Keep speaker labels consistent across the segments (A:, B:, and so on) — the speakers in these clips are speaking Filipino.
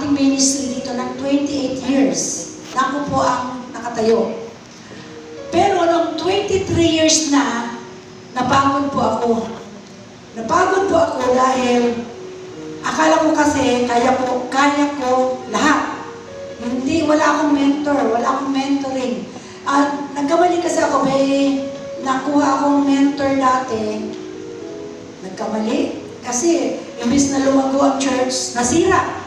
A: ating ministry dito ng 28 years. Na ako po ang nakatayo. Pero nung 23 years na, napagod po ako. Napagod po ako dahil akala ko kasi kaya ko lahat. Hindi, wala akong mentor, wala akong mentoring. At nagkamali kasi ako, may nakuha akong mentor dati. Nagkamali. Kasi, imbis na lumago ang church, nasira.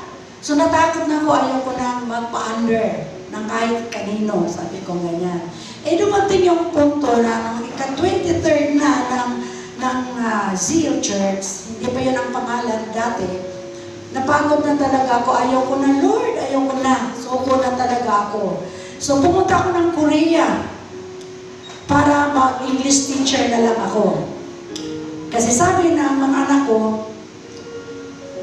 A: So natakot na ako, ayaw ko na magpa-under ng kahit kanino, sabi ko ganyan. Eh dumating yung punto na ika-23rd na ng Zeal Church, hindi pa yun ang pangalan dati, napagod na talaga ako, ayaw ko na, Lord, ayaw ko na, suko na talaga ako. So pumunta ako ng Korea para mag-English teacher na lang ako. Kasi sabi ng mga anak ko,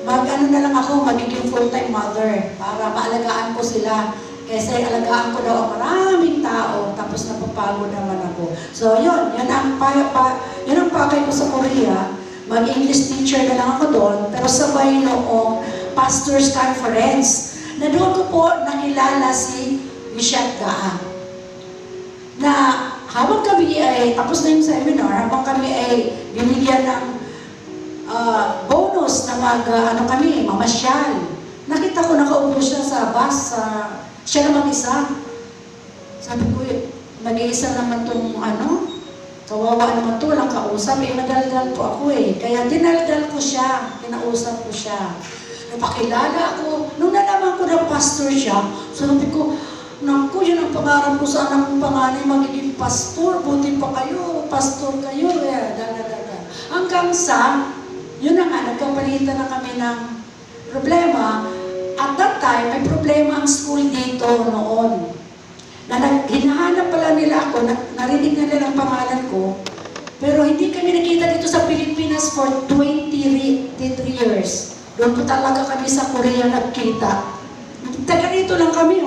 A: mag-ano na lang ako, magiging full-time mother para maalagaan ko sila. Kasi alagaan ko daw ang maraming tao, tapos napapagod naman ako. So yun ang pakay ko sa Korea. Mag-English teacher na lang ako doon, pero sabay noong Pastors Conference, na doon ko po nakilala si Michelle Gaa. Na habang kami ay, tapos na yung seminar, habang kami ay binigyan ng bonus na mamasyal. Nakita ko nakaupo siya sa bus, siya naman isa. Sabi ko, nag-iisa naman itong kawawa naman ito, walang kausap. Nadaldal po ako Kaya dinaldal ko siya, kinausap ko siya. Napakilala ako. Nung nalaman ko na pastor siya, sabi ko, naku, yun ang pangarap ko sa anak kong panganay, magiging pastor. Buti pa kayo, pastor kayo. Hanggang sa, yun na nga, nagkapalitan na kami ng problema. At that time, may problema ang school dito noon. Hinahanap pala nila ako, narinig na nila ang pangalan ko, pero hindi kami nakita dito sa Pilipinas for 23 years. Doon po talaga kami sa Korea nagkita. Taga dito lang kami,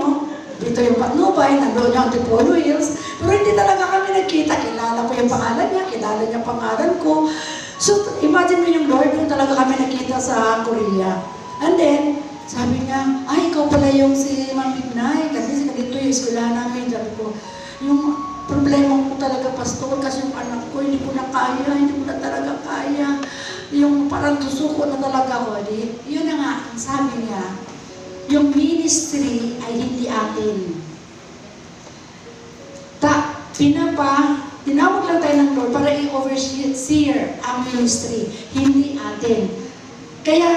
A: Dito yung Patnubay, nandoon yung Antipolo Hills, pero hindi talaga kami nagkita. Kilala ko yung pangalan niya, kilala niya ang pangalan ko. So, imagine mo yung Lord, doon talaga kami nakita sa Korea. And then, sabi niya, ay, ikaw pala yung si Ma'am Bignay, kasi dito yung eskwela namin. Sabi ko, yung problema ko talaga, pastor, kasi yung anak ko, hindi ko na kaya, hindi ko na talaga kaya. Yung parang susuko na talaga ako. Yun na nga, sabi niya, yung ministry ay hindi atin. Tinawag lang tayo ng Lord para i-overseer ang ministry, hindi atin. Kaya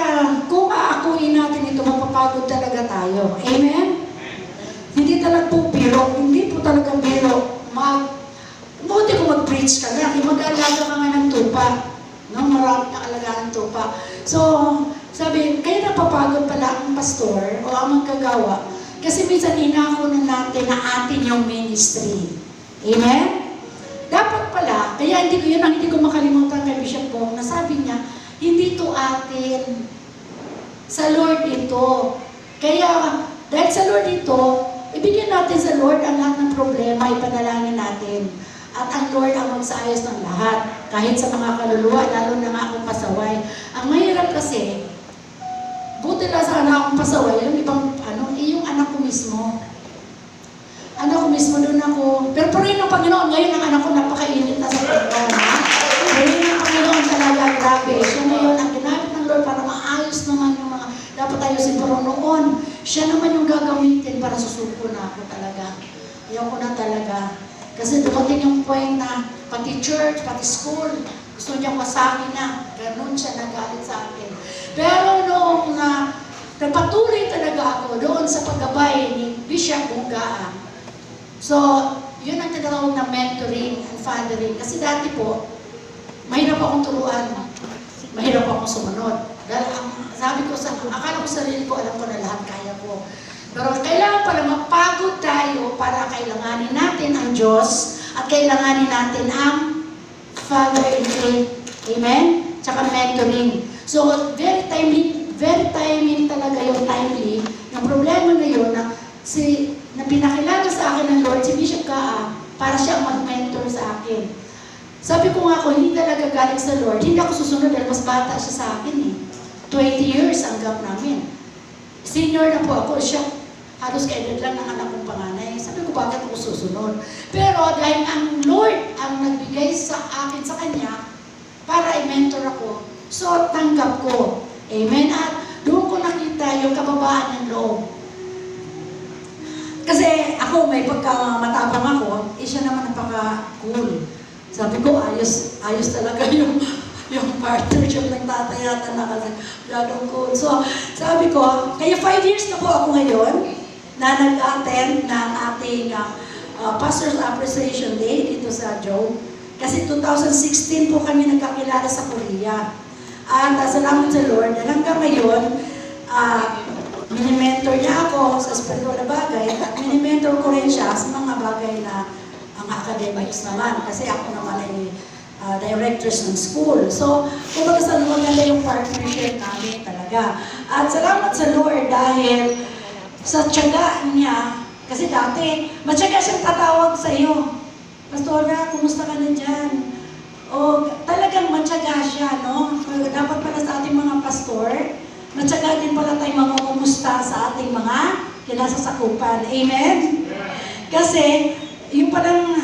A: kung aakuin natin ito, mapapagod talaga tayo. Amen? Hindi talaga po biro, hindi po talaga biro. Buti kung mag-preach ka na, mag-alaga ka nga ng tupa. Marami na alaga ng tupa. So, sabi, kaya napapagod pala ang pastor o ang magkagawa. Kasi minsan inako na natin na atin yung ministry. Amen? Dapat pala, kaya hindi ko makalimutan kay Bishop Pong, na sabi niya, hindi ito atin. Sa Lord ito. Kaya, dahil sa Lord ito, ibigyan natin sa Lord ang lahat ng problema, ipanalangin natin. At ang Lord ang magsaayos ng lahat. Kahit sa mga kaluluwa, lalo na nga akong pasaway. Ang mahirap kasi, buti lang sa anak akong pasaway, yung ibang, yung anak ko mismo. Anak ko mismo doon ako. Pero rin ng Panginoon, ngayon ang anak ko napakainit na sa Panginoon. Rin ng Panginoon talaga, grabe. Siya ngayon ang ginamit ng Lord para maayos naman yung mga dapat tayo siguro noon. Siya naman yung gagamitin para susuko na ako talaga. Ayaw ko na talaga. Kasi dumating yung point na pati church, pati school, gusto niya masabi na. Ganun siya nagalit sa akin. Pero noong nagpatuloy talaga ako doon sa paggabay ni Bishop Bungaan. So, yun ang tinatawag na mentoring and fathering. Kasi dati po, mahirap akong turuan. Mahirap akong sumunod. Dahil sabi ko akala ko sarili ko, alam ko na lahat, kaya ko. Pero kailangan pala mapagod tayo para kailanganin natin ang Diyos at kailanganin natin ang Father in faith. Amen? Tsaka mentoring. So, very timely talaga yung timely. Yung problema na yun, na pinakilala sa akin ng Lord, si Bishop Gaa, para siya mag-mentor sa akin. Sabi ko nga hindi talaga galing sa Lord, hindi ako susunod dahil mas bata siya sa akin 20 years ang gap namin. Senior na po ako, siya halos kaedad lang ng anak kong panganay. Sabi ko, bakit ako susunod? Pero dahil ang Lord ang nagbigay sa akin sa Kanya para i-mentor ako, so tanggap ko. Amen? At doon ko nakita yung kababaan ng loob. Kasi ako, may pagkamatapang ako, siya naman napaka-cool. Sabi ko, ayos talaga yung partnership ng tatayatan na kasi gano'ng cool. So, sabi ko, kaya 5 years na po ako ngayon na nag-attend ng ating Pastor's Appreciation Day dito sa Joe. Kasi 2016 po kami nagkakilala sa Korea. At salamat sa Lord, na hanggang ngayon, mini-mentor niya ako sa spiritual na bagay at mini-mentor ko rin siya sa mga bagay na ang academics naman. Kasi ako naman ay directors ng school. So, kumbaga sa maganda yung partnership namin talaga. At salamat sa Lord dahil sa tiyaga niya, kasi dati, matyaga siyang tatawag sa iyo. Pastora, kumusta ka na dyan? O talagang matyaga siya, no? Dapat pala sa ating mga pastor, matyaga din pala tayo mamumumusta sa ating mga kinasasakupan. Amen? Kasi, yung palang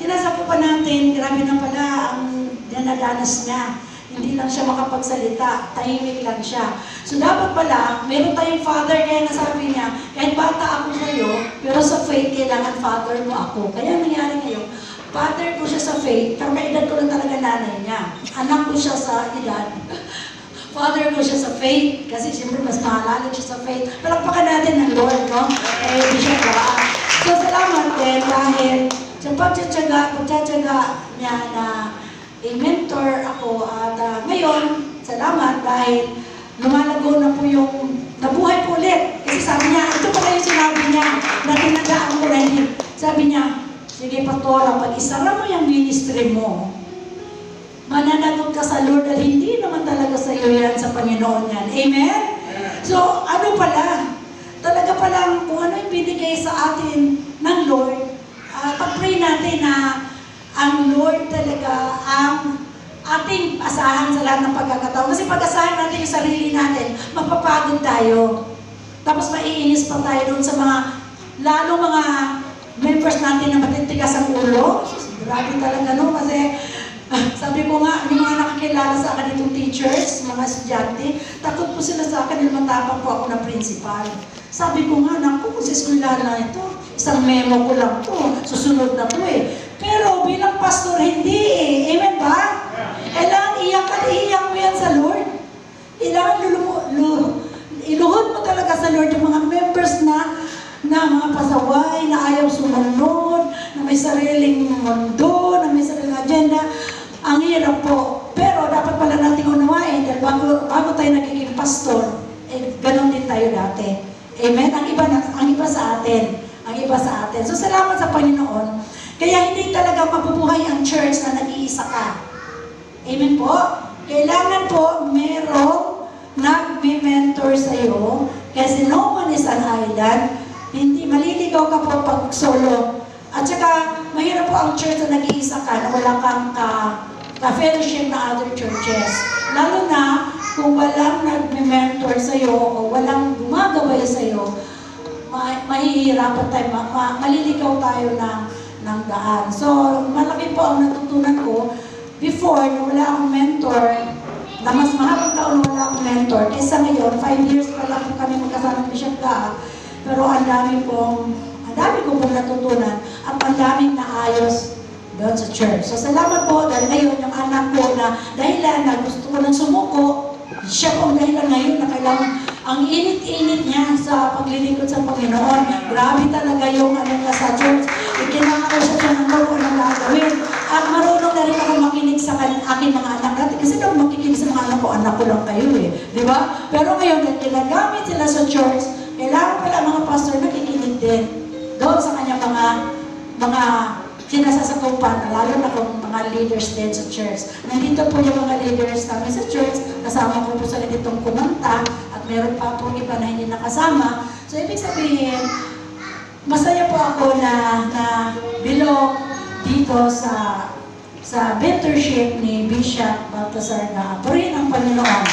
A: kinasakupan natin, grabe na pala ang dinadanas niya. Hindi lang siya makapagsalita, tahimik lang siya. So dapat pala, meron tayong father, kaya nasabi niya, kahit bata ako sa'yo, pero sa faith, kailangan father mo ako. Kaya nangyari ngayon, father ko siya sa faith, pero kaedad ko lang talaga nanay niya. Anak ko siya sa edad. Father ko siya sa faith, kasi siyempre mas mahalalim siya sa faith. Palakpakan natin ng Lord, no? Eh, di siya ba? So salamat din dahil sa pagtsatsaga niya na i-mentor ako at ngayon, salamat dahil lumalago na po yung nabuhay po ulit. Kasi sabi niya, ito pala yung sinabi niya na tinandaan ko rin. Sabi niya, sige Pastora, pag isara mo yung ministry mo, mananagot ka sa Lord at hindi naman talaga sa iyo yan sa Panginoon yan. Amen? So, ano pala? Talaga palang kung ano yung binigay sa atin ng Lord, pag-pray natin na ang Lord talaga ang ating asahan sa lahat ng pagkakataon. Kasi pag-asahan natin yung sarili natin, mapapagod tayo. Tapos maiinis pa tayo doon sa mga, lalo mga members natin na matitigas ang ulo. Grabe talaga, no? Kasi sabi ko nga, yung mga nakakilala sa akin itong teachers, mga estudyante, takot po sila sa akin, matapang po ako na principal. Sabi ko nga, naku, kung sa eskwela na ito, isang memo ko lang to, susunod na to eh. Pero bilang pastor, hindi eh. Amen ba? Kailangan iyak mo yan sa Lord. Kailangan iluhod mo talaga sa Lord yung mga members na mga pasaway, na ayaw sumunod, na may sariling mundo, na may sariling agenda. Ang hirap po. Pero dapat pala natin unawain dahil bago tayo nagiging pastor, ganon din tayo dati. Amen? Ang iba sa atin. Ang iba sa atin. So salamat sa Panginoon. Kaya hindi talaga mabubuhay ang church na nag-iisa ka. Amen po? Kailangan po merong nag-mentor sa iyo kasi no one is an island. Hindi, maliligaw ka po pag solo. At saka, mahirap po ang church na nag-iisa ka na wala kang ka-fellowship na other churches. Lalo na kung walang nag-mentor sa iyo o walang gumagaway sa iyo, mahihirapan tayo, maliligaw tayo ng daan. So, malaki po ang natutunan ko. Before, wala akong mentor, na mas mahabang taon wala akong mentor. Kaysa ngayon, 5 years pa lang kami magkasama ng Bishop Gaag. Pero ang dami ko pong natutunan at ang daming naayos doon sa church. So, salamat po dahil ngayon yung anak ko na dahilan na gusto ko nang sumuko, siya po ang dahilan ngayon na kailangan ang init-init niya sa paglilingkod sa Panginoon. Grabe talaga yung niya sa church. Ikinakaro siya ng kung anong gagawin. At marunong na rin ako makinig sa aking mga anak natin. Kasi daw makikinig sa mga anak ko lang kayo eh. Di ba? Pero ngayon, ginagamit sila sa church, kailangan pala mga pastor nakikinig din doon sa kanyang mga sinasasakupan, lalo na kung mga leaders din sa church. Nandito po yung mga leaders namin sa church, kasama ko po sa ganitong kumanta, at meron pa po iba na hindi nakasama. So, ibig sabihin, masaya po ako na belong dito sa mentorship ni Bishop Baltasar na purihin ang Panginoon.